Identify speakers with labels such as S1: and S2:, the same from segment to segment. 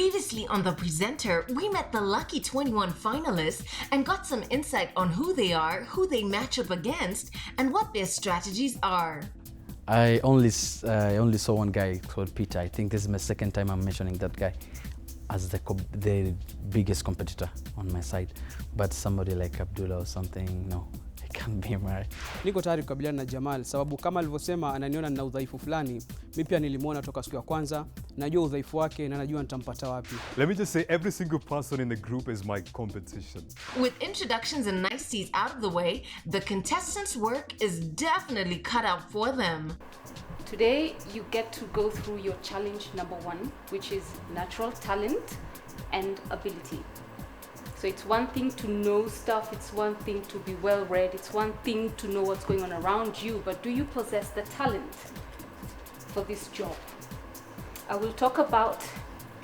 S1: Previously on The Presenter, we met the lucky 21 finalists and got some insight on who they are, who they match up against, and what their strategies are.
S2: I only saw one guy called Peter. I think this is my second time I'm mentioning that guy as the biggest competitor on my side. But somebody like Abdullah or something, no, it can't be right.
S3: Niko tayari kukabiliana na Jamal sababu kama alivyosema ananiona nina udhaifu fulani. Mimi pia nilimuona toka siku ya kwanza, najua udhaifu wake na najua nitampata wapi.
S4: Let me just say every single person in the group is my competition.
S1: With introductions and niceties out of the way, the contestants' work is definitely cut out for them.
S5: Today, you get to go through your challenge number 1, which is natural talent and ability. So it's one thing to know stuff, it's one thing to be well read, it's one thing to know what's going on around you, but do you possess the talent for this job? I will talk about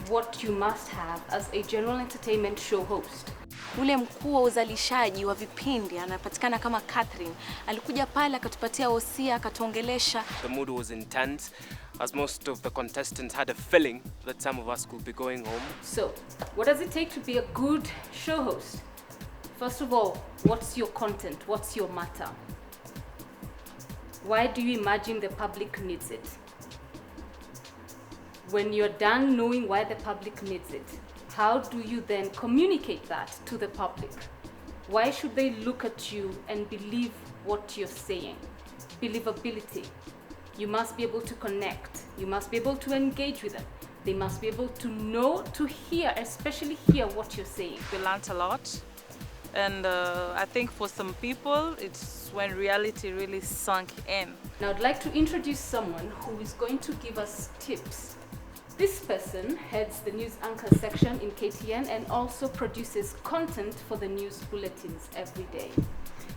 S5: what you must have as a general entertainment show host.
S6: Ule mkuu wa uzalishaji wa vipindi anapatikana kama Catherine. Alikuja pale akatupatia wosia, akatuongelesha.
S7: The mood was intense as most of the contestants had a feeling that some of us could be going home.
S5: So, what does it take to be a good show host? First of all, what's your content? What's your matter? Why do you imagine the public needs it? When you're done knowing why the public needs it, how do you then communicate that to the public? Why should they look at you and believe what you're saying? Believability. You must be able to connect. You must be able to engage with them. They must be able to know, to hear, especially hear what you're saying.
S8: We learned a lot. And I think for some people, it's when reality really sunk in.
S5: Now I'd like to introduce someone who is going to give us tips. This person heads the news anchor section in KTN and also produces content for the news bulletins every day.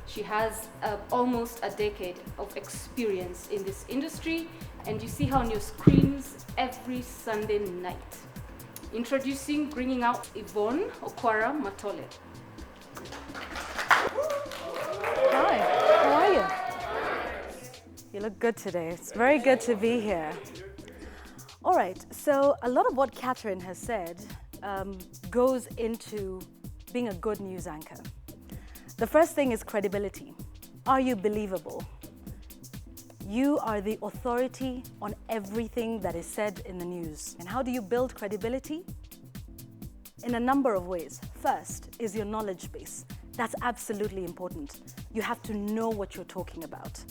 S5: She has almost a decade of experience in this industry, and you see her on your screens every Sunday night. Introducing, bringing out Ivon Okara Matole.
S9: Hi, how are you? You look good today. It's very good to be here. All right, so a lot of what Catherine has said goes into being a good news anchor. The first thing is credibility. Are you believable? You are the authority on everything that is said in the news. And how do you build credibility? In a number of ways. First is your knowledge base. That's absolutely important. You have to know what you're talking about.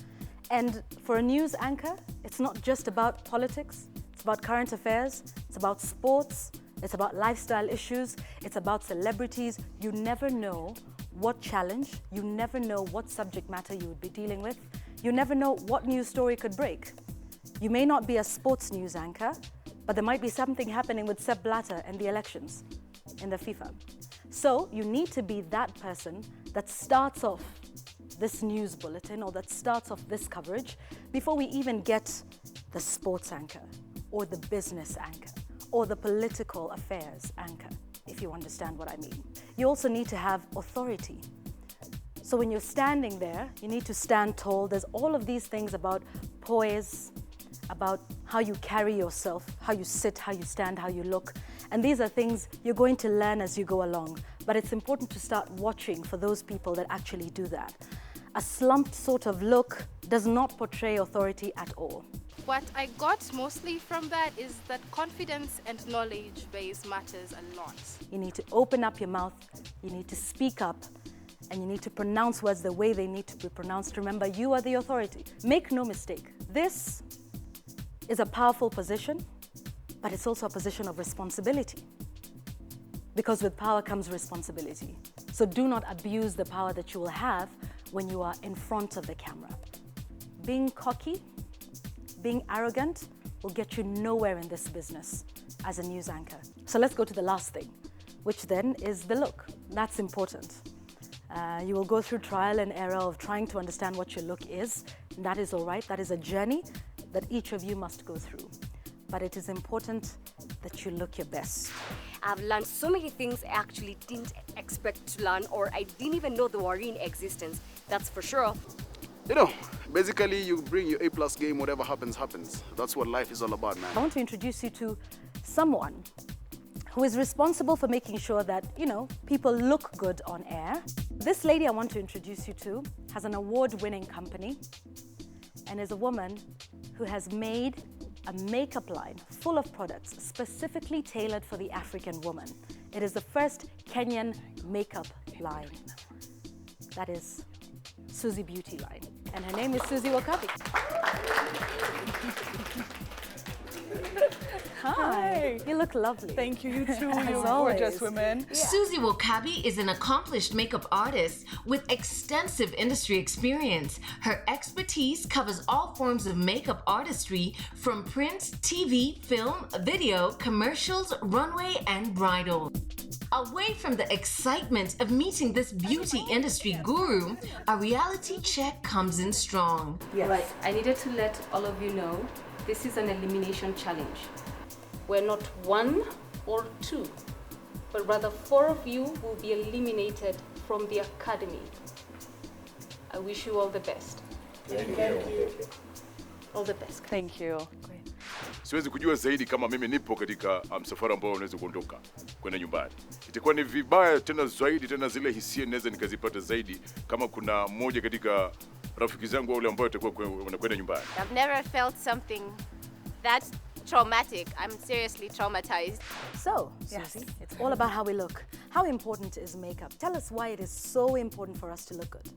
S9: And for a news anchor, it's not just about politics. It's about current affairs, it's about sports, it's about lifestyle issues, it's about celebrities. You never know what challenge, you never know what subject matter you would be dealing with. You never know what news story could break. You may not be a sports news anchor, but there might be something happening with Sepp Blatter and the elections in the FIFA. So you need to be that person that starts off this news bulletin or that starts off this coverage before we even get the sports anchor or the business anchor or the political affairs anchor, if you understand what I mean. You also need to have authority. So when you're standing there, you need to stand tall. There's all of these things about poise, about how you carry yourself, how you sit, how you stand, how you look. And these are things you're going to learn as you go along. But it's important to start watching for those people that actually do that. A slumped sort of look does not portray authority at all.
S6: What I got mostly from that is that confidence and knowledge base matters a lot.
S9: You need to open up your mouth, you need to speak up, and you need to pronounce words the way they need to be pronounced. Remember, you are the authority. Make no mistake, this is a powerful position, but it's also a position of responsibility. Because with power comes responsibility. So do not abuse the power that you will have when you are in front of the camera. Being cocky, being arrogant will get you nowhere in this business as a news anchor. So let's go to the last thing, which then is the look. That's important. You will go through trial and error of trying to understand what your look is. And that is all right. That is a journey that each of you must go through. But it is important that you look your best.
S10: I've learned so many things I actually didn't expect to learn, or I didn't even know they were in existence. That's for sure.
S11: You know, basically you bring your A+ game, whatever happens, happens. That's what life is all about, man.
S9: I want to introduce you to someone who is responsible for making sure that, you know, people look good on air. This lady I want to introduce you to has an award-winning company and is a woman who has made a makeup line full of products specifically tailored for the African woman. It is the first Kenyan makeup line. That is Susie Beauty line. And her name is Susie Wakabi. Hi. You look lovely.
S12: Thank you, you too,
S9: As
S12: you
S9: always.
S12: gorgeous women.
S9: Yeah.
S1: Susie Wakabi is an accomplished makeup artist with extensive industry experience. Her expertise covers all forms of makeup artistry from print, TV, film, video, commercials, runway, and bridal. Away from the excitement of meeting this beauty industry guru, a reality check comes in strong.
S5: Yes. Right, I needed to let all of you know this is an elimination challenge. We're not 1 or 2, but rather 4 of you will be eliminated from the academy. I wish you all the best.
S11: Thank you.
S5: All the best.
S12: Thank you.
S11: Siwezi kujua zaidi kama mimi nipo katika msafara ambao unaweza kuondoka kwenda nyumbani. Itakuwa ni vibaya tena zaidi, tena zile hisia naweza nikazipata zaidi kama kuna mmoja katika rafiki zangu wale ambao watakuwa wanakwenda nyumbani.
S13: I've never felt something that traumatic. I'm seriously traumatized.
S9: So, Susie, it's all about how we look. How important is makeup? Tell us why it is so important for us to look good.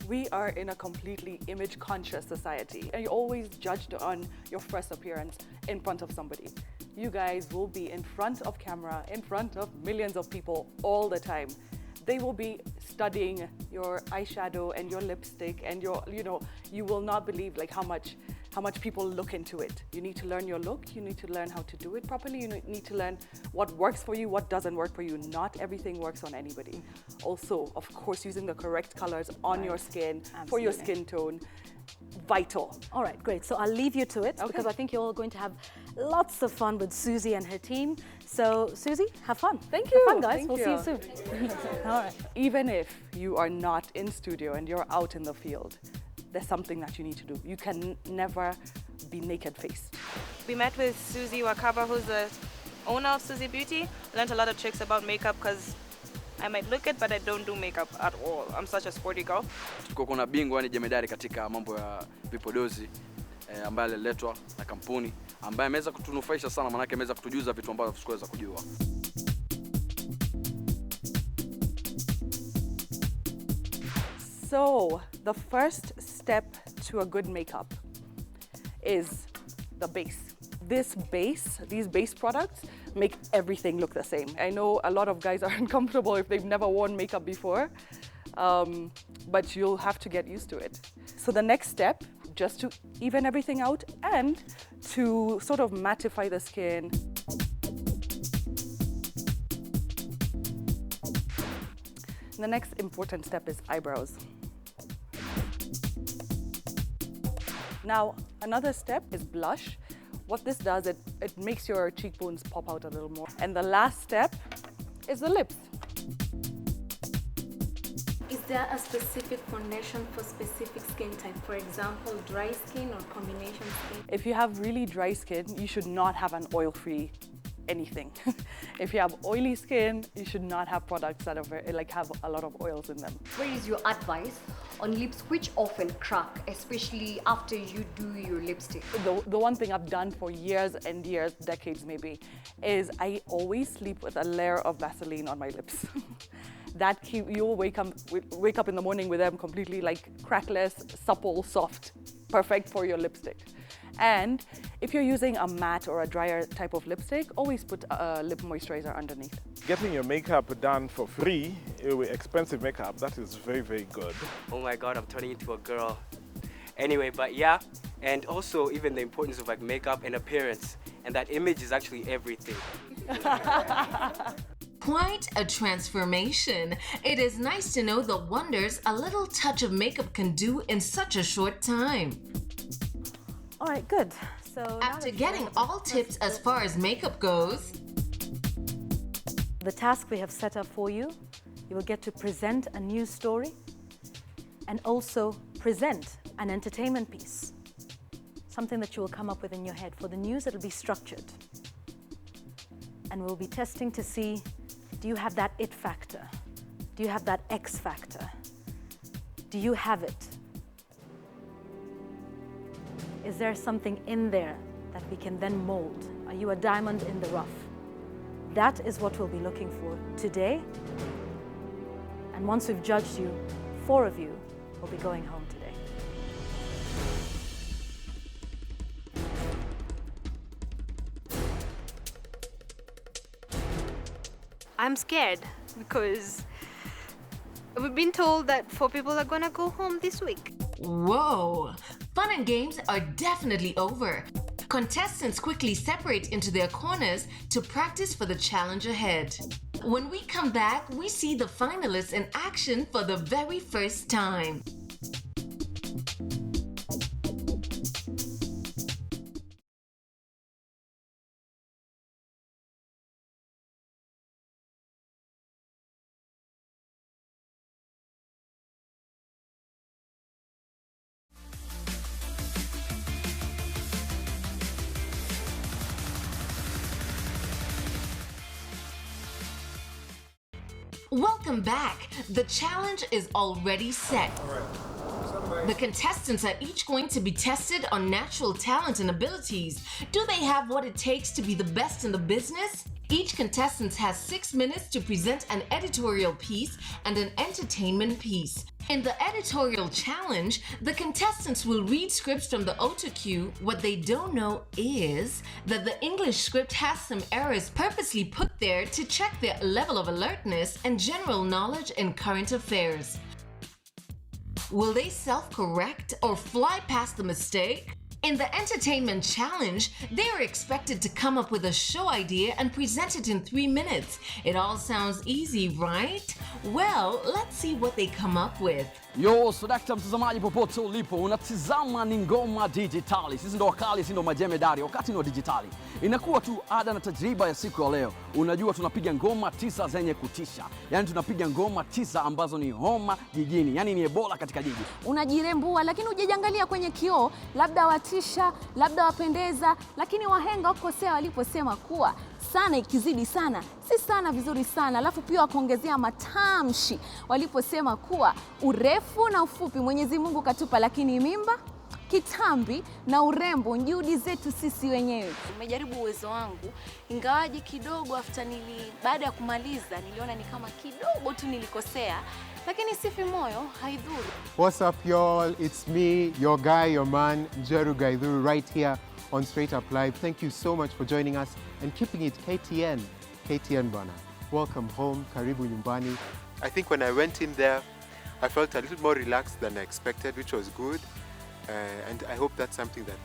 S12: We are in a completely image-conscious society, and you're always judged on your first appearance in front of somebody. You guys will be in front of camera, in front of millions of people all the time. They will be studying your eyeshadow and your lipstick and your, you know, you will not believe like how much people look into it. You need to learn your look, you need to learn how to do it properly, you need to learn what works for you, what doesn't work for you. Not everything works on anybody. Also, of course, using the correct colors on your skin, for your skin tone, vital.
S9: All right, great. So I'll leave you to it because I think you're all going to have lots of fun with Susie and her team. So, Susie, have fun.
S12: Thank you.
S9: Have fun, guys.
S12: Thank
S9: We'll
S12: you.
S9: see you soon. All right.
S12: Even if you are not in studio and you're out in the field, there's something that you need to do. You can never be naked-faced.
S8: We met with Susie Wakaba, who's the owner of Susie Beauty. Learned a lot of tricks about makeup because I might look it, but I don't do makeup at all. I'm such a sporty girl.
S2: Tuko kuna bingwa ni jemedari katika mambo ya vipodozi ambaye aliletwa na kampuni ambaye ameweza kutunufaisha sana, maana yake ameweza kutujuza vitu ambavyo sikuweza kujua.
S12: So, the first step to a good makeup is the base. These base products make everything look the same. I know a lot of guys are uncomfortable if they've never worn makeup before, but you'll have to get used to it. So the next step, just to even everything out and to sort of mattify the skin. The next important step is eyebrows. Now, another step is blush. What this does, it makes your cheekbones pop out a little more. And the last step is the lips.
S5: Is there a specific foundation for specific skin type? For example, dry skin or combination skin?
S12: If you have really dry skin, you should not have an oil-free anything. If you have oily skin, you should not have products that are have a lot of oils in them.
S10: What is your advice on lips which often crack, especially after you do your lipstick?
S12: The one thing I've done for years and years, decades maybe, is I always sleep with a layer of Vaseline on my lips. That you'll wake up in the morning with them completely like crackless, supple, soft, perfect for your lipstick. And if you're using a matte or a drier type of lipstick, always put a lip moisturizer underneath.
S14: Getting your makeup done for free with expensive makeup, that is very, very good.
S7: Oh my God, I'm turning into a girl. Anyway, but yeah, and also even the importance of like makeup and appearance, and that image is actually everything.
S1: Quite a transformation. It is nice to know the wonders a little touch of makeup can do in such a short time.
S9: All right, good. So
S1: after getting all tips as far as makeup goes,
S9: the task we have set up for you, you will get to present a news story and also present an entertainment piece. Something that you will come up with in your head. For the news, it'll be structured. and we'll be testing to see, do you have that it factor? Do you have that X factor? Do you have it? Is there something in there that we can then mold? Are you a diamond in the rough? That is what we'll be looking for today. And once we've judged you, 4 of you will be going home today.
S15: I'm scared because we've been told that 4 people are gonna go home this week.
S1: Whoa! Fun and games are definitely over. Contestants quickly separate into their corners to practice for the challenge ahead. When we come back, we see the finalists in action for the very first time. Welcome back. The challenge is already set. The contestants are each going to be tested on natural talent and abilities. Do they have what it takes to be the best in the business? Each contestant has 6 minutes to present an editorial piece and an entertainment piece. In the editorial challenge, the contestants will read scripts from the autocue. What they don't know is that the English script has some errors purposely put there to check their level of alertness and general knowledge in current affairs. Will they self-correct or fly past the mistake? In the entertainment challenge, they are expected to come up with a show idea and present it in 3 minutes. It all sounds easy, right? Well, let's see what they come up with.
S2: Yo, swadakta mtazamaji popote ulipo, unatizama ni ngoma digitali. Sisi ndo wakali, sisi ndo majemedari, wakati ni wa digitali. Inakuwa tu ada na tajriba ya siku ya leo. Unajua tunapiga ngoma 9 zenye kutisha. Yaani tunapiga ngoma 9 ambazo ni homa jijini. Yaani ni Ebola katika jiji.
S6: Unajirembua lakini hujajiangalia kwenye kioo, labda watisha, labda wapendeza, lakini wahenga wakosea waliposema kuwa sana ikizidi sana, si sana vizuri sana. Alafu pia wakaongezea matamshi waliposema kuwa urefu na ufupi Mwenyezi Mungu katupa, lakini mimba, kitambi na urembo juhudi zetu sisi wenyewe. Nimejaribu uwezo wangu, ingawaje kidogo baada ya kumaliza niliona ni kama kidogo tu nilikosea, lakini sifi moyo, haidhuru.
S16: What's up y'all? It's me, your guy, your man, Njeru Gaidhuru, right here on Straight Up Live. Thank you so much for joining us and keeping it KTN. KTN bana. Welcome home, karibu nyumbani. I think when I went in there, I felt a little more relaxed than I expected, which was good. And I hope that's something that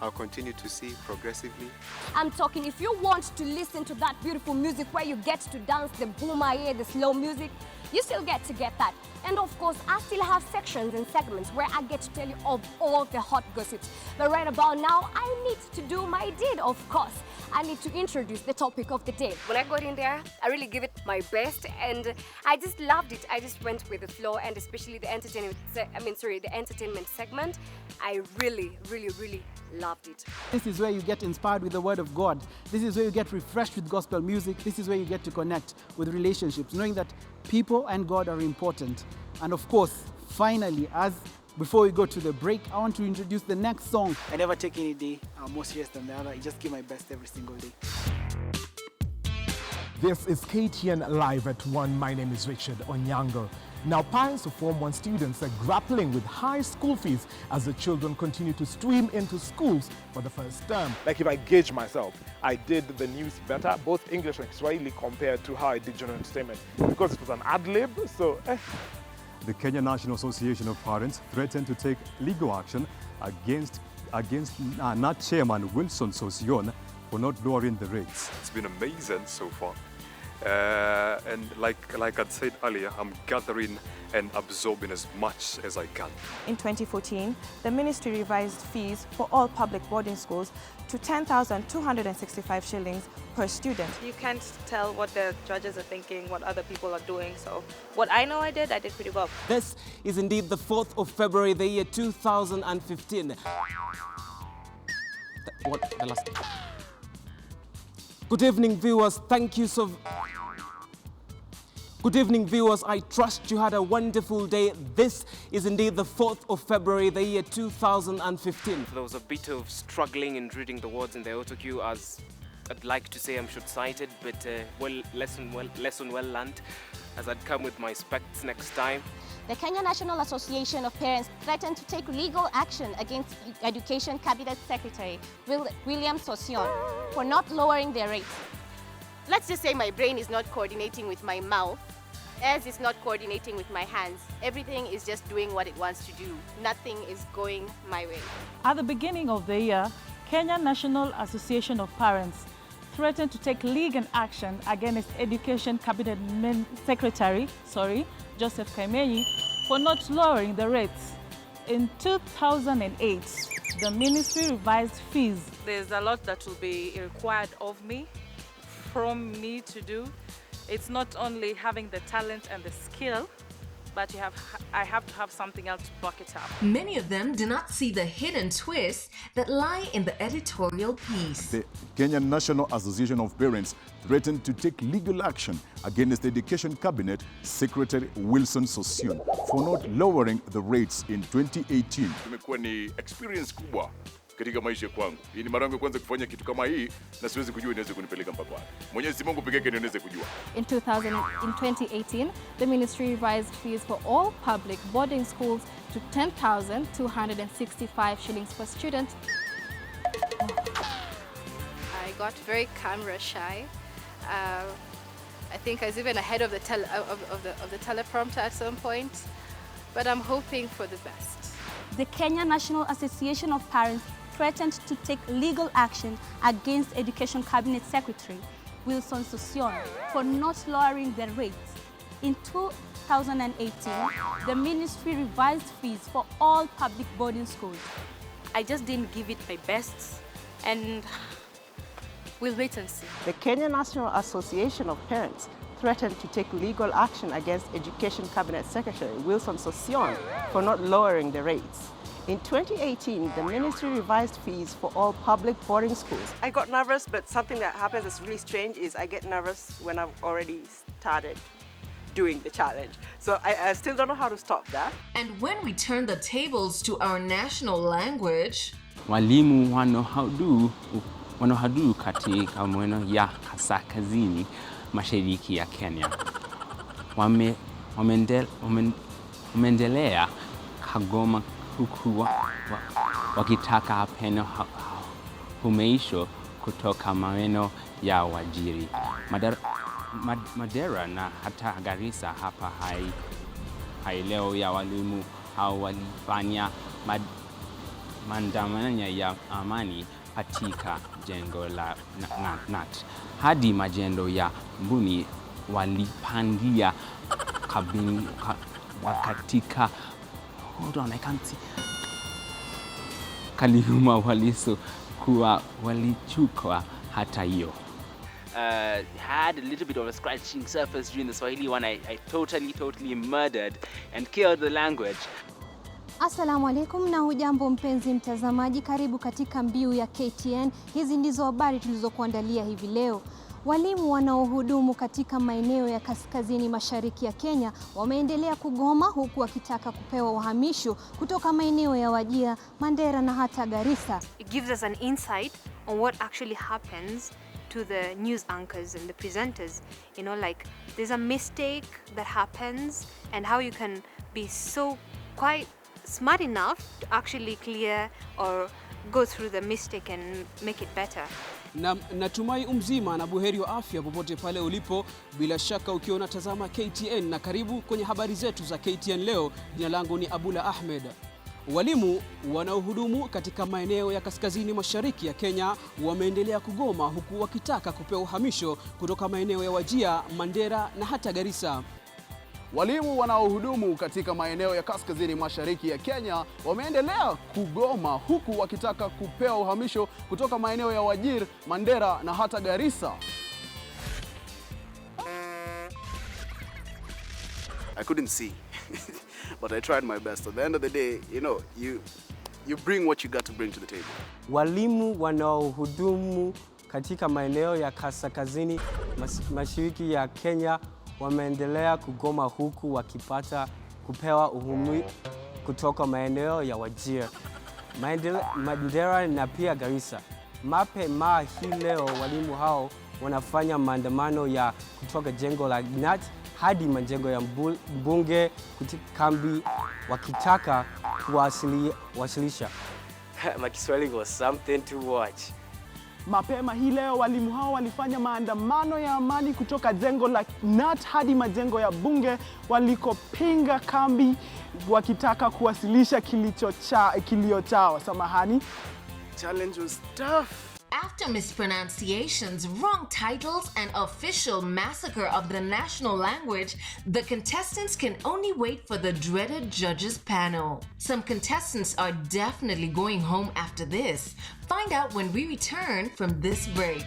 S16: I'll continue to see progressively.
S10: I'm talking, if you want to listen to that beautiful music where you get to dance the boomer, the slow music, you still get to get that. And of course, I still have sections and segments where I get to tell you of all the hot gossips. But right about now, I need to do my deed, of course. I need to introduce the topic of the day. When I got in there, I really give it my best and I just loved it. I just went with the flow, and especially the entertainment segment. I really, really, really loved it.
S17: This is where you get inspired with the word of God. This is where you get refreshed with gospel music. This is where you get to connect with relationships, knowing that people and God are important. And of course, finally, before we go to the break, I want to introduce the next song.
S18: I never take any day more serious than the other. I just give my best every single day.
S19: This is KTN Live at 1. My name is Richard Onyango. Now, parents of Form 1 students are grappling with high school fees as the children continue to stream into schools for the first term.
S14: Like if I gauge myself, I did the news better, both English and Swahili, compared to how I did general entertainment, because it was an ad lib, so
S4: The Kenya National Association of Parents threatened to take legal action against NAT chairman Wilson Sosion for not lowering the rates.
S20: It's been amazing so far. And like I'd said earlier, I'm gathering and absorbing as much as I can.
S21: In 2014, the ministry revised fees for all public boarding schools to 10,265 shillings per student.
S8: You can't tell what the judges are thinking, what other people are doing. So what I know I did pretty well.
S22: This is indeed the 4th of February, the year 2015. Good evening, viewers. Thank you so. Good evening, viewers. I trust you had a wonderful day. This is indeed the 4th of February, the year 2015.
S7: There was a bit of struggling in reading the words in the autocue, as I'd like to say I'm short-sighted, but lesson well learned, as I'd come with my specs next time.
S10: The Kenya National Association of Parents threatened to take legal action against Education Cabinet Secretary William Sosion for not lowering their rates.
S13: Let's just say my brain is not coordinating with my mouth, as it's not coordinating with my hands. Everything is just doing what it wants to do. Nothing is going my way.
S3: At the beginning of the year, Kenya National Association of Parents threatened to take legal action against Education Cabinet Secretary, Joseph Kaimenyi, for not lowering the rates. In 2008, the ministry revised fees.
S11: There's a lot that will be required of me, from me to do. It's not only having the talent and the skill, but I have to have something else to back it up.
S1: Many of them do not see the hidden twists that lie in the editorial piece.
S23: The Kenya National Association of Parents threatened to take legal action against the Education Cabinet Secretary Wilson Sosion for not lowering the rates in 2018.
S24: Tumekuwa ni experience kubwa katika maisha kwangu. Hii ni mara yangu kwanza kufanya kitu kama hii na siwezi kujua inaweza kunipeleka mpaka wapi. Mwenyezi Mungu pekee yake ndiye anaweza kujua.
S25: In 2018, the ministry revised fees for all public boarding schools to 10,265 shillings per student.
S26: I got very camera shy. I think I was even ahead of the teleprompter at some point, but I'm hoping for the best.
S6: The Kenya National Association of Parents threatened to take legal action against Education Cabinet Secretary Wilson Sosion for not lowering the rates. In 2018, the ministry revised fees for all public boarding schools.
S27: I just didn't give it my best, and we'll wait and see.
S28: The Kenya National Association of Parents threatened to take legal action against Education Cabinet Secretary Wilson Sosion for not lowering the rates. In 2018, the ministry revised fees for all public boarding schools.
S29: I got nervous, but something that happens that's really strange is I get nervous when I've already started doing the challenge. So I still don't know how to stop that.
S1: And when we turn the tables to our national language,
S30: walimu wanaohudumu katika maeneo ya kaskazini mashariki ya Kenya wameendelea kugoma huku wakitaka peno humeisho kutoka maeneo ya Wajiri, Madera na hata Garissa. Hapa hai leo ya walimu hao walifanya maandamano ya amani katika jengo la NAT hadi majengo ya Mbuni walipandia kabini katika Kalihuma waliso kuwa walichukwa hata hiyo.
S31: Had a little bit of a scratching surface during the Swahili one. I totally murdered and killed the language.
S25: Assalamu alaikum na hujambo mpenzi mtazamaji, karibu katika mbiu ya KTN. Hizi ndizo habari tulizokuandalia hivi leo. Walimu wanaohudumu katika maeneo ya kaskazini mashariki ya Kenya wameendelea kugoma huku wakitaka kupewa uhamisho kutoka maeneo ya Wajir, Mandera na hata Garissa.
S15: It gives us an insight on what actually happens to the news anchors and the presenters. You know, like there's a mistake that happens and how you can be so quite smart enough to actually clear or go through the mistake and make it better.
S22: Na natumai umzima na buheri wa afya popote pale ulipo, bila shaka ukiwa unatazama KTN, na karibu kwenye habari zetu za KTN leo. Jina langu ni Abula Ahmed. Walimu wanaohudumu katika maeneo ya kaskazini mashariki ya Kenya wameendelea kugoma huku wakitaka kupewa uhamisho kutoka maeneo ya Wajir, Mandera na hata Garissa.
S32: Walimu wanaohudumu katika maeneo ya kaskazini mashariki ya Kenya wameendelea kugoma huku wakitaka kupewa uhamisho kutoka maeneo ya Wajir, Mandera na hata Garissa.
S33: I couldn't see, but I tried my best. At the end of the day, you know, you bring what you got to bring to the table.
S22: Walimu wanaohudumu
S2: katika maeneo ya kaskazini mashariki ya Kenya wameendelea kugoma huku wakipata kupewa uhuru kutoka maeneo ya Wajir, Mandera na pia Garissa. Mapema hii leo walimu hao wanafanya maandamano ya kutoka jengo la NAT hadi majengo ya bunge katika kambi wakitaka kuwasilisha.
S4: My Kiswahili was something to watch.
S32: Mapema hii leo walimu hao walifanya maandamano ya amani kutoka jengo la NAT hadi majengo ya bunge walikopinga kambi wakitaka kuwasilisha kilio chao. Samahani.
S2: Challenge was tough.
S1: After mispronunciations, wrong titles, and official massacre of the national language, the contestants can only wait for the dreaded judges panel. Some contestants are definitely going home after this. Find out when we return from this break.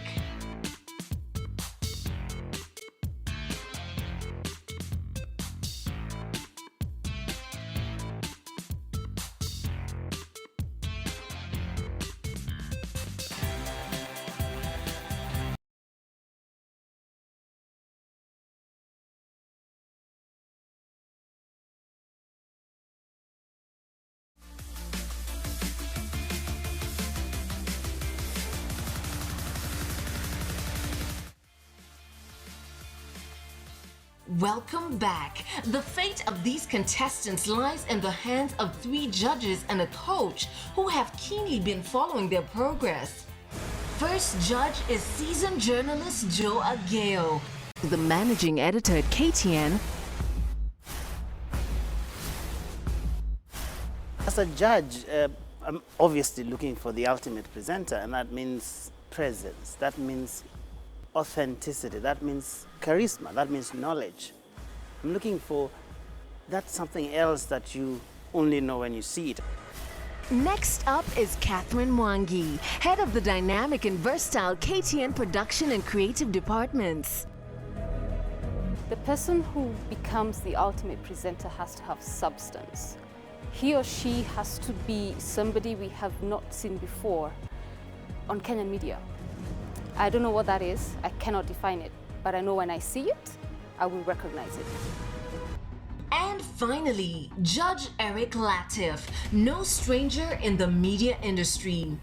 S1: Welcome back. The fate of these contestants lies in the hands of 3 judges and a coach who have keenly been following their progress. First judge is seasoned journalist Joe Ageo, the managing editor at KTN.
S5: As a judge, I'm obviously looking for the ultimate presenter, and that means presence, that means authenticity, that means charisma, that means knowledge. I'm looking for that something else that you only know when you see it.
S1: Next up is Catherine Mwangi, head of the dynamic and versatile KTN production and creative departments.
S8: The person who becomes the ultimate presenter has to have substance. He or she has to be somebody we have not seen before on Kenyan media. I don't know what that is, I cannot define it, but I know when I see it, I will recognize it.
S1: And finally, Judge Eric Latif, no stranger in the media industry.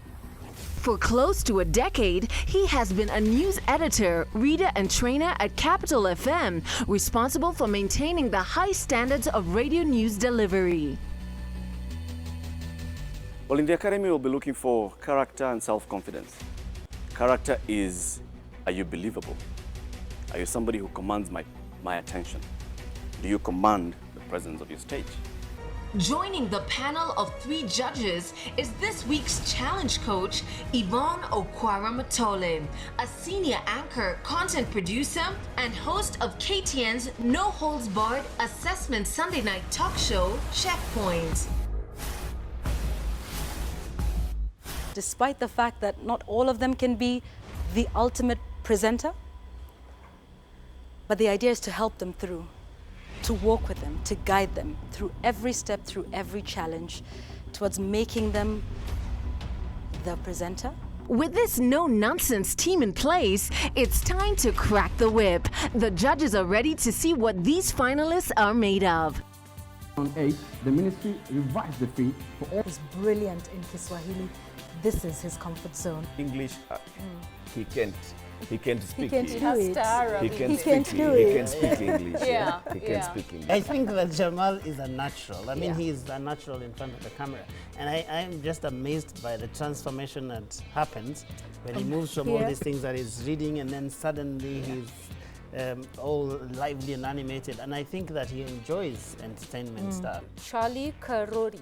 S1: For close to a decade, he has been a news editor, reader, and trainer at Capital FM, responsible for maintaining the high standards of radio news delivery.
S9: Well, in the academy, we'll be looking for character and self-confidence. Character is, are you believable? Are you somebody who commands my attention? Do you command the presence of your stage?
S1: Joining the panel of 3 judges is this week's challenge coach, Ivon Okara Matole, a senior anchor, content producer, and host of KTN's No Holds Barred Assessment Sunday night talk show, Checkpoint.
S27: Despite the fact that not all of them can be the ultimate presenter, but the idea is to help them through, to walk with them, to guide them through every step, through every challenge, towards making them the presenter.
S1: With this no-nonsense team in place, it's time to crack the whip. The judges are ready to see what these finalists are made of.
S12: On 8, the ministry revised the fee for all.
S14: He's brilliant in Kiswahili. This is his comfort zone.
S16: English, he can't speak.
S14: He can't
S16: He
S14: do it.
S16: He can't speak English.
S14: Yeah.
S16: He can't speak English.
S5: I think that Jamal is a natural. I mean, he is a natural in front of the camera. And I'm just amazed by the transformation that happens when he moves from all these things that he's reading, and then suddenly he's all lively and animated. And I think that he enjoys entertainment stuff.
S8: Charlie Karori.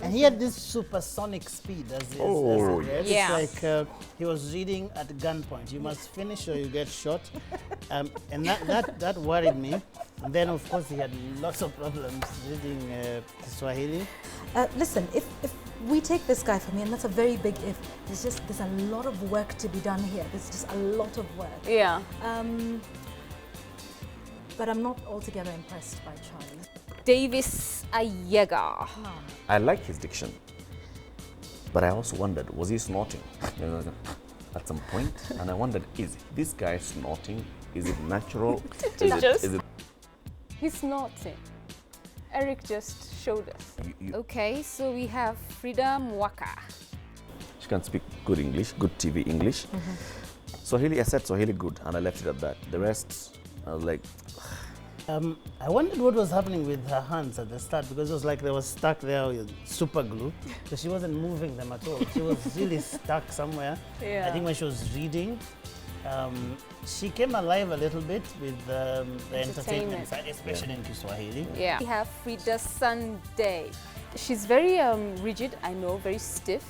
S5: And he had this supersonic speed as read. It's like he was reading at gunpoint. You must finish or you get shot. And that worried me. And then, of course, he had lots of problems reading Swahili.
S14: Listen, if we take this guy from me, and that's a very big if, there's a lot of work to be done here. There's just a lot of work.
S8: Yeah.
S14: But I'm not altogether impressed by Charlie.
S8: Davis Ayega.
S16: I like his diction, but I also wondered, was he snorting? at some point, and I wondered, is this guy snorting? Is it natural? Is it
S8: He's snorting. Eric just showed us. Okay, so we have Frida Mwaka.
S16: She can speak good English, good TV English. Swahili, I said Swahili good, and I left it at that. The rest, I was like...
S5: I wondered what was happening with her hands at the start, because it was like they were stuck there with super glue. So she wasn't moving them at all. She was really stuck somewhere.
S8: Yeah.
S5: I think when she was reading, she came alive a little bit with the entertainment side, especially in Kiswahili.
S8: Yeah. We have Frida Sunday. She's very rigid, I know, very stiff.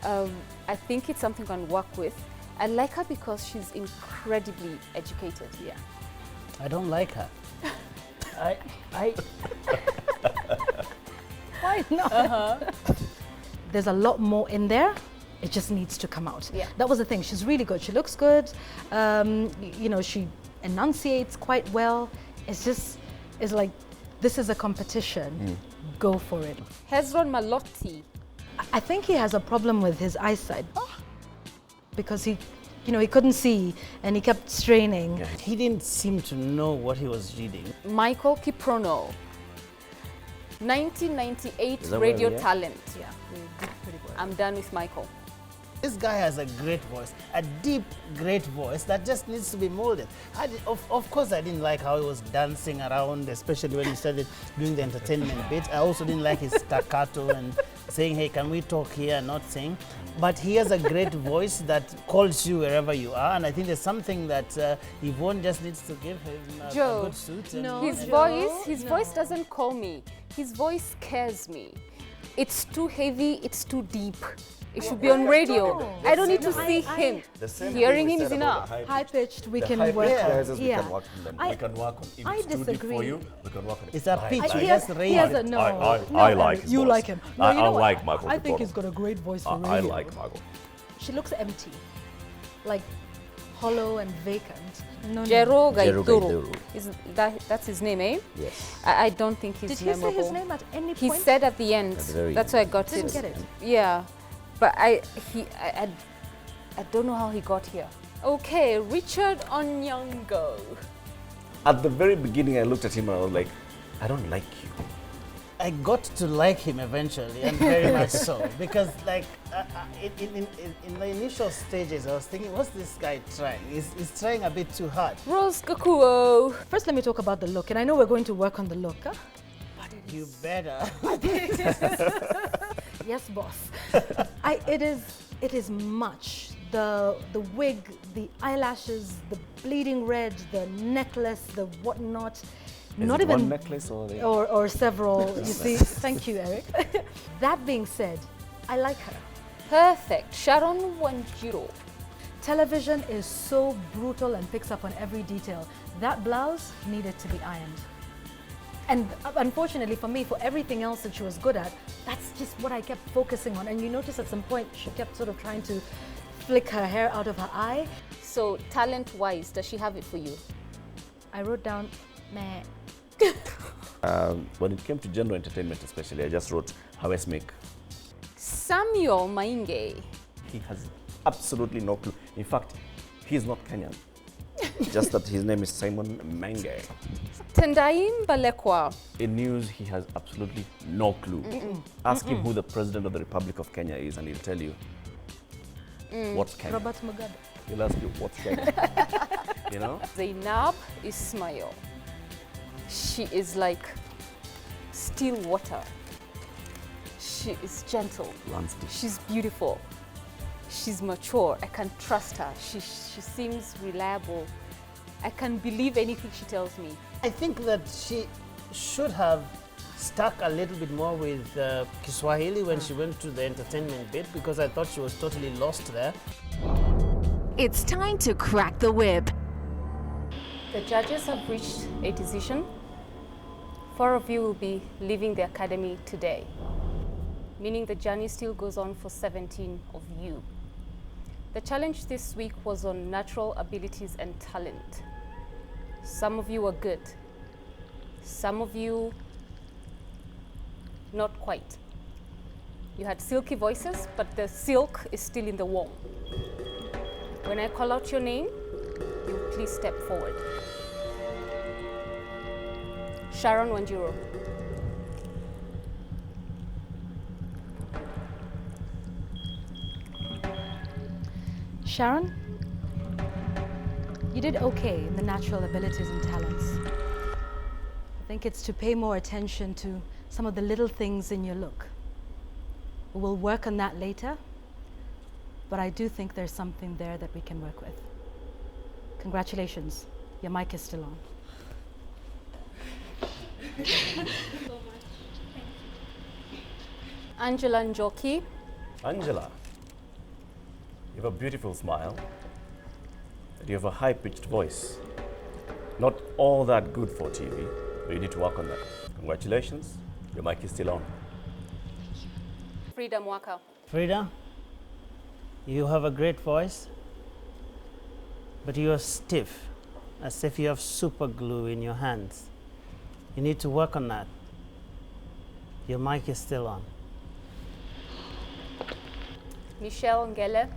S8: I think it's something I can work with. I like her because she's incredibly educated. Yeah.
S5: I don't like her.
S14: Why not? There's a lot more in there. It just needs to come out.
S8: Yeah.
S14: That was the thing. She's really good. She looks good. You know, she enunciates quite well. It's like, this is a competition. Go for it.
S8: Hezron Malotti.
S14: I think he has a problem with his eyesight. Because he couldn't see and he kept straining.
S5: Yeah. He didn't seem to know what he was reading.
S8: Michael Kiprono. 1998 radio talent. Yeah, pretty good. I'm done with Michael.
S5: This guy has a great voice, a deep, great voice that just needs to be molded. Of course, I didn't like how he was dancing around, especially when he started doing the entertainment bit. I also didn't like his staccato and saying, hey, can we talk here and not sing? But he has a great voice that calls you wherever you are. And I think there's something that Ivon just needs to give him a good suit.
S8: His voice doesn't call me. His voice scares me. It's too heavy, it's too deep. It should be on radio. I don't need to see him. Hearing him is enough.
S14: High-pitched, we can work on.
S16: We can work on them. We can work on. If
S14: I
S16: it's too deep
S14: disagree.
S16: for you, we can work on it.
S5: It's a pitch.
S14: He has a
S16: I like his
S14: You
S16: voice.
S14: like him. No,
S16: I
S14: you know what?
S16: like Michael.
S14: I think he's got a great voice for radio.
S16: I like Michael.
S14: She looks empty, like hollow and vacant.
S8: Jero Gaiduru. That's his name, eh?
S16: Yes.
S8: I don't think he's memorable.
S14: Did he say his name at any point?
S8: He said at the end. That's why I got it.
S14: Didn't get it.
S8: Yeah, but I don't know how he got here. Okay, Richard Onyango.
S16: At the very beginning, I looked at him and I was like, I don't like you.
S5: I got to like him eventually, and very much so, because like in the initial stages, I was thinking, what's this guy trying? He's trying a bit too hard.
S8: Rose Kakuo.
S14: First, let me talk about the look, and I know we're going to work on the look. Huh?
S5: You better.
S14: Yes, boss. It is much. The wig, the eyelashes, the bleeding red, the necklace, the whatnot. Not even
S16: one necklace
S14: or several. You see, thank you, Eric. That being said, I like her.
S8: Perfect. Sharon Wanjiro.
S14: Television is so brutal and picks up on every detail. That blouse needed to be ironed. And unfortunately for me, for everything else that she was good at, that's just what I kept focusing on. And you notice at some point, she kept sort of trying to flick her hair out of her eye.
S8: So talent-wise, does she have it for you?
S14: I wrote down, meh.
S16: When it came to general entertainment especially, I just wrote Hawes Make.
S8: Samuel Mainge.
S16: He has absolutely no clue. In fact, he's not Kenyan. Just that his name is Simon Mange.
S8: Tendaim Balekwa.
S16: In news, he has absolutely no clue. Ask him who the President of the Republic of Kenya is and he'll tell you what's Kenya.
S14: Robert Mugabe.
S16: He'll ask you what's Kenya. You know?
S8: Zainab Ismail. She is like still water. She is gentle. She's beautiful. She's mature. I can trust her. She seems reliable. I can believe anything she tells me.
S5: I think that she should have stuck a little bit more with Kiswahili when she went to the entertainment bit, because I thought she was totally lost there.
S1: It's time to crack the whip.
S8: The judges have reached a decision. 4 of you will be leaving the academy today, meaning the journey still goes on for 17 of you. The challenge this week was on natural abilities and talent. Some of you were good. Some of you, not quite. You had silky voices, but the silk is still in the womb. When I call out your name, you please step forward. Sharon Wanjiro.
S14: Sharon, you did okay in the natural abilities and talents. I think it's to pay more attention to some of the little things in your look. We'll work on that later, but I do think there's something there that we can work with. Congratulations, your mic is still on.
S8: Angela Njoki.
S16: Angela, you have a beautiful smile, and you have a high-pitched voice. Not all that good for TV, but you need to work on that. Congratulations, your mic is still on.
S8: Frida Mwaka.
S5: Frida, you have a great voice, but you are stiff, as if you have super glue in your hands. You need to work on that. Your mic is still on.
S8: Michelle Ngele.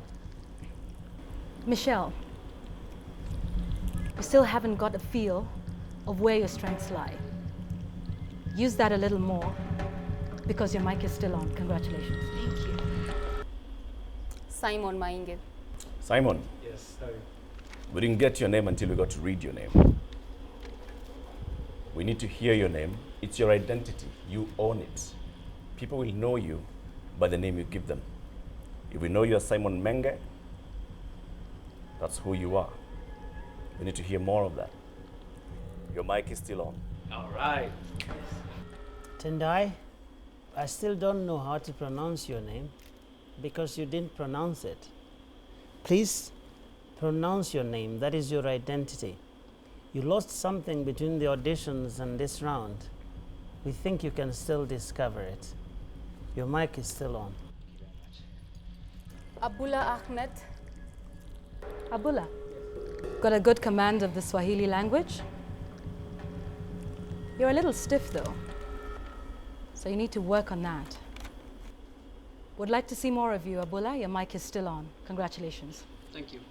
S14: Michelle, you still haven't got a feel of where your strengths lie. Use that a little more because your mic is still on. Congratulations.
S1: Thank you.
S8: Simon Mainge.
S16: Simon.
S3: Yes, sorry.
S16: We didn't get your name until we got to read your name. We need to hear your name. It's your identity. You own it. People will know you by the name you give them. If we know you're Simon Menge, that's who you are. We need to hear more of that. Your mic is still on.
S3: All right.
S5: Tendai, I still don't know how to pronounce your name because you didn't pronounce it. Please pronounce your name. That is your identity. You lost something between the auditions and this round. We think you can still discover it. Your mic is still on.
S8: Abula Ahmed.
S14: Abula, got a good command of the Swahili language? You're a little stiff though, so you need to work on that. Would like to see more of you, Abula. Your mic is still on. Congratulations.
S3: Thank you.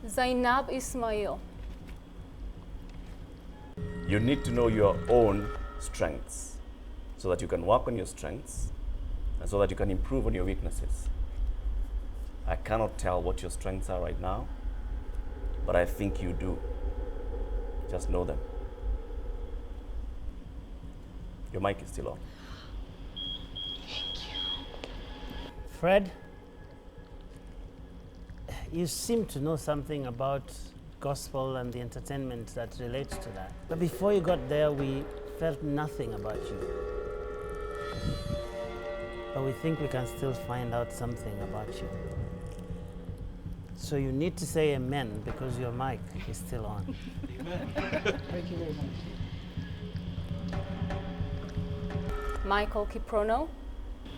S8: Zainab Ismail.
S16: You need to know your own strengths so that you can work on your strengths and so that you can improve on your weaknesses. I cannot tell what your strengths are right now, but I think you do. Just know them. Your mic is still on.
S5: Fred, you seem to know something about gospel and the entertainment that relates to that. But before you got there, we felt nothing about you. But we think we can still find out something about you. So you need to say amen because your mic is still on.
S3: Amen. Thank you very much.
S8: Michael Kiprono.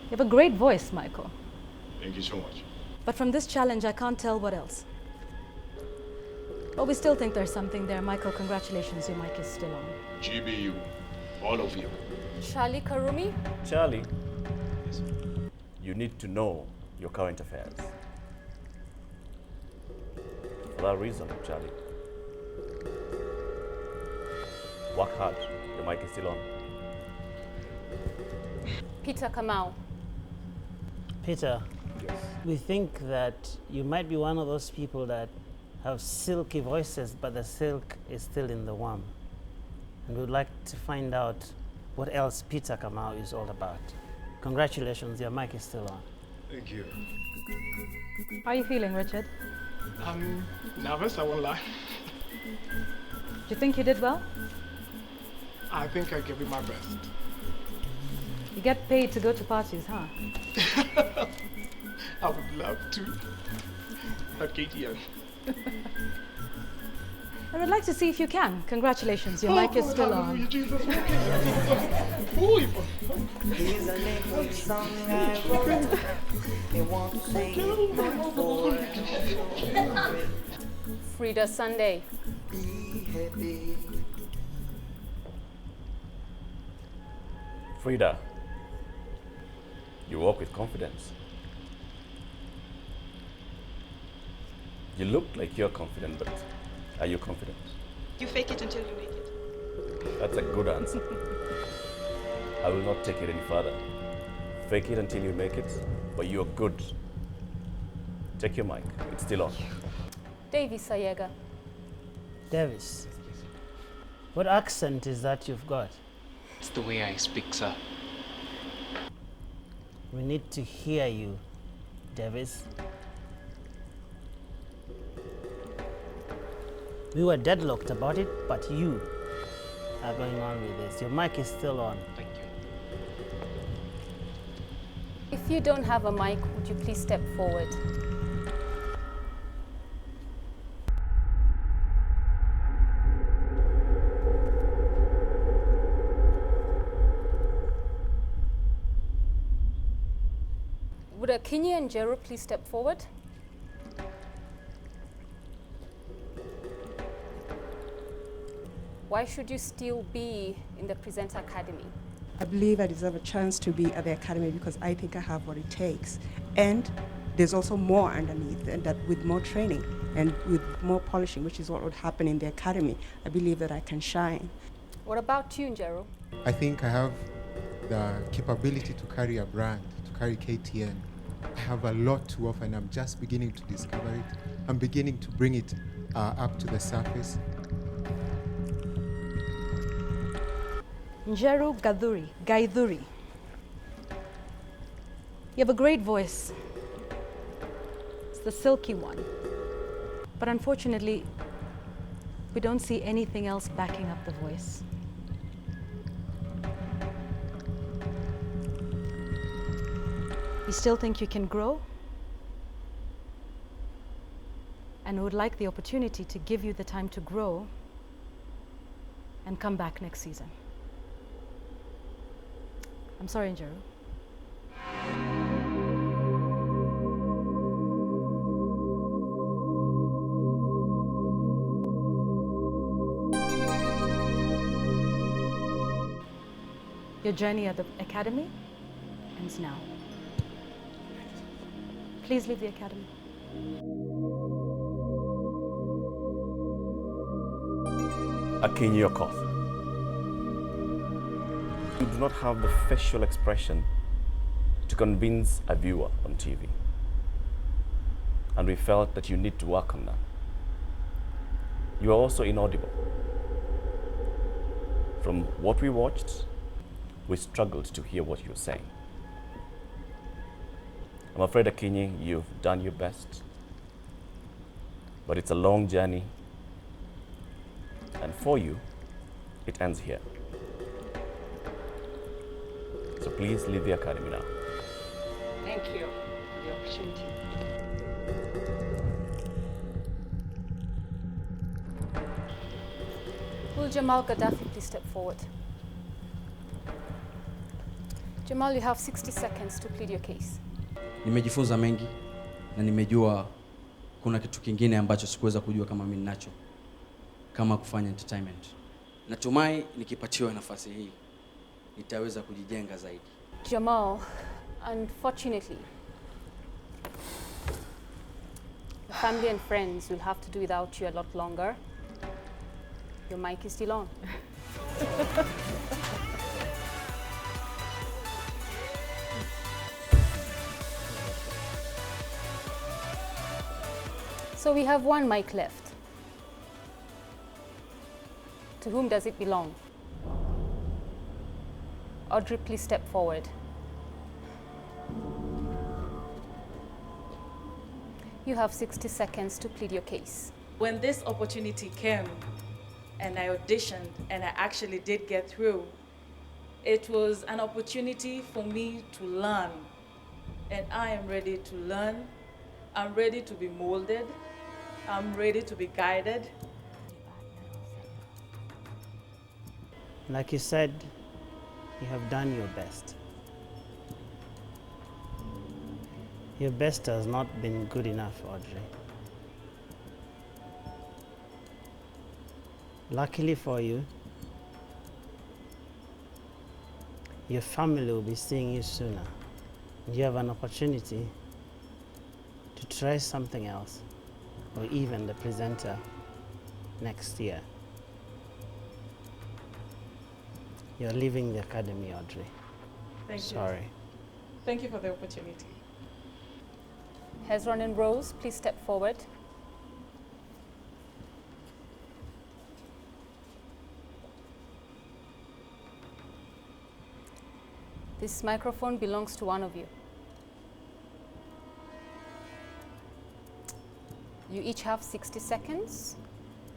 S14: You have a great voice, Michael.
S7: Thank you so much.
S14: But from this challenge, I can't tell what else. But we still think there's something there. Michael, congratulations, your mic is still on.
S7: GBU, all of you.
S8: Charlie Karumi.
S16: Charlie, you need to know your current affairs. For that reason, Charlie, work hard. Your mic is still on.
S8: Peter Kamau.
S5: Peter, yes. We think that you might be one of those people that have silky voices, but the silk is still in the worm. And we'd like to find out what else Peter Kamau is all about. Congratulations, your mic is still on.
S7: Thank you.
S14: How are you feeling, Richard?
S7: I'm nervous, I won't lie.
S14: Do you think you did well?
S7: I think I gave it my best.
S14: You get paid to go to parties, huh?
S7: I would love to. At KTN.
S14: I would like to see if you can. Congratulations, your mic is still on.
S7: Jesus.
S10: Here's a little song I wrote. They want to sing it for it.
S8: Frida Sunday.
S10: Be happy.
S16: Frida, you walk with confidence.
S9: You look like you're confident, but are you confident?
S6: You fake it until you make it.
S9: That's a good answer. I will not take it any further. Fake it until you make it, but you're good. Take your mic, it's still on.
S8: Davis Sayega.
S5: Davis, what accent is that you've got?
S11: It's the way I speak, sir.
S5: We need to hear you, Davis. We were deadlocked about it, but you are going on with this. Your mic is still on.
S11: Thank you.
S8: If you don't have a mic, would you please step forward? Would Akinyi and Jero please step forward? Why should you still be in the Presenter Academy?
S13: I believe I deserve a chance to be at the academy because I think I have what it takes. And there's also more underneath, and that with more training and with more polishing, which is what would happen in the academy, I believe that I can shine.
S8: What about you, Jero?
S17: I think I have the capability to carry a brand, to carry KTN. I have a lot to offer, and I'm just beginning to discover it. I'm beginning to bring it up to the surface.
S14: Njeru Gaidhuri. You have a great voice. It's the silky one. But unfortunately, we don't see anything else backing up the voice. We still think you can grow, and would like the opportunity to give you the time to grow and come back next season. I'm sorry, Njeru. Your journey at the academy ends now. Please leave the academy.
S9: Akinyi Okara. You do not have the facial expression to convince a viewer on TV. And we felt that you need to work on that. You are also inaudible. From what we watched, we struggled to hear what you were saying. I'm afraid, Akinyi, you've done your best, but it's a long journey, and for you, it ends here. So please leave the academy now.
S13: Thank you for the opportunity.
S8: Will Jamal Gaddafi please step forward? Jamal, you have 60 seconds to plead your case.
S12: Nimejifunza mengi na nimejua kuna kitu kingine ambacho sikuweza kujua kama mimi ninacho, kama kufanya entertainment. Natumai nikipatiwa nafasi hii nitaweza kujijenga zaidi.
S8: Jamal, unfortunately, your family and friends will have to do without you a lot longer. Your mic is still on. So we have one mic left. To whom does it belong? Audrey, please step forward. You have 60 seconds to plead your case.
S18: When this opportunity came and I auditioned and I actually did get through, it was an opportunity for me to learn. And I am ready to learn. I'm ready to be molded. I'm ready to be guided.
S5: Like you said, you have done your best. Your best has not been good enough, Audrey. Luckily for you, your family will be seeing you sooner. You have an opportunity to try something else. or even the presenter next year. You're leaving the academy, Audrey.
S18: Thank you.
S5: Sorry.
S18: Thank you for the opportunity.
S8: Hezron and Rose, please step forward. This microphone belongs to one of you. You each have 60 seconds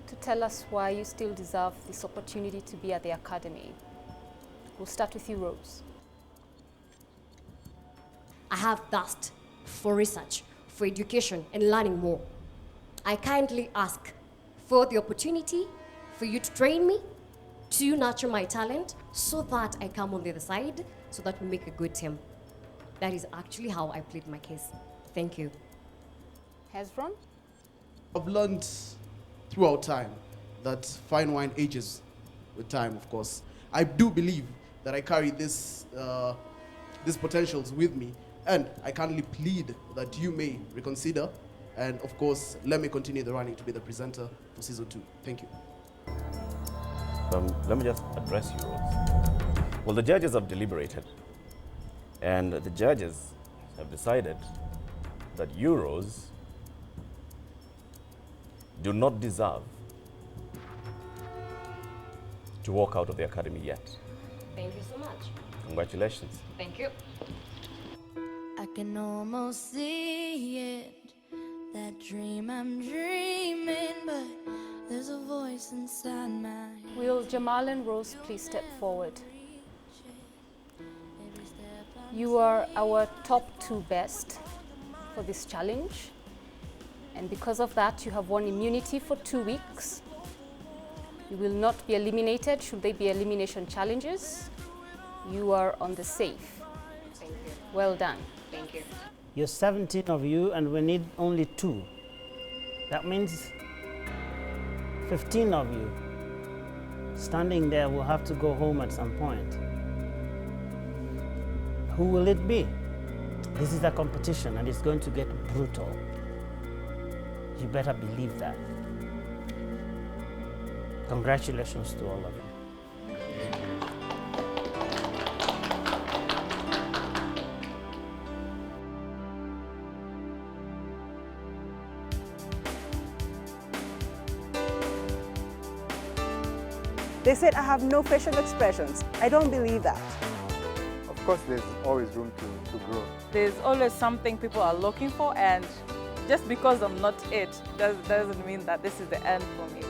S8: to tell us why you still deserve this opportunity to be at the academy. We'll start with you, Rose.
S15: I have thirst for research, for education, and learning more. I kindly ask for the opportunity for you to train me, to nurture my talent, so that I come on the other side, so that we make a good team. That is actually how I plead my case. Thank you.
S8: Hezron?
S32: I've learned throughout time that fine wine ages with time, of course. I do believe that I carry these potentials with me, and I kindly plead that you may reconsider, and of course, let me continue the running to be the presenter for season 2. Thank you.
S16: Let me just address you, Rose. Well, the judges have deliberated, and the judges have decided that you, Rose, do not deserve to walk out of the academy yet.
S15: Thank you so much.
S16: Congratulations.
S15: Thank you.
S19: I can almost see it, that dream I'm dreaming, but there's a voice inside my head.
S8: Will Jamal and Rose please step forward? You are our top 2 best for this challenge, and because of that you have won immunity for 2 weeks. You will not be eliminated should they be elimination challenges. You are on the safe.
S15: Thank you.
S8: Well done.
S15: Thank you.
S5: You're 17 of you, and we need only 2. That means 15 of you standing there will have to go home at some point. Who will it be? This is a competition, and it's going to get brutal. You better believe that. Congratulations to all of you.
S20: They said I have no facial expressions. I don't believe that.
S21: Of course, there's always room to grow.
S18: There's always something people are looking for, and just because I'm not it doesn't mean that this is the end for me.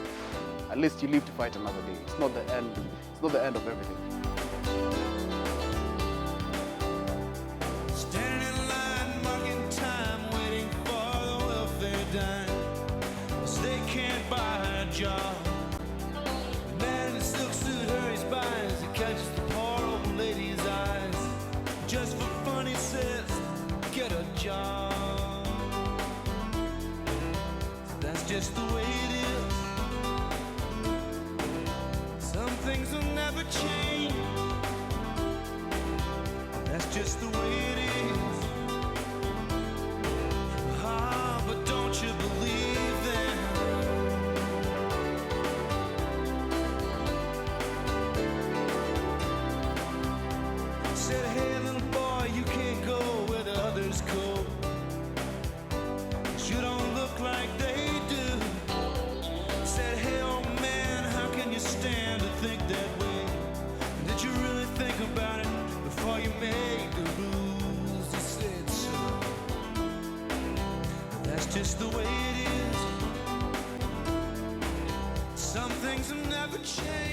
S32: At least you live to fight another day. It's not the end. It's not the end of everything.
S10: Standing in line, marking time, waiting for the welfare dime. 'Cause they can't buy a job. The man in the silk suit hurries by as he catches the poor old lady's eyes. Just for fun, he says, get a job. That's just the way it is. Some things will never change. That's just the way it is. Ah, but don't you believe them? Said, hey little boy, you can't go where the others go. 'Cause you don't look like they do. Said, hey old man, how can you stand to think that way? Did you really think about it before you made the rules? He said so. That's just the way it is. Some things will never change.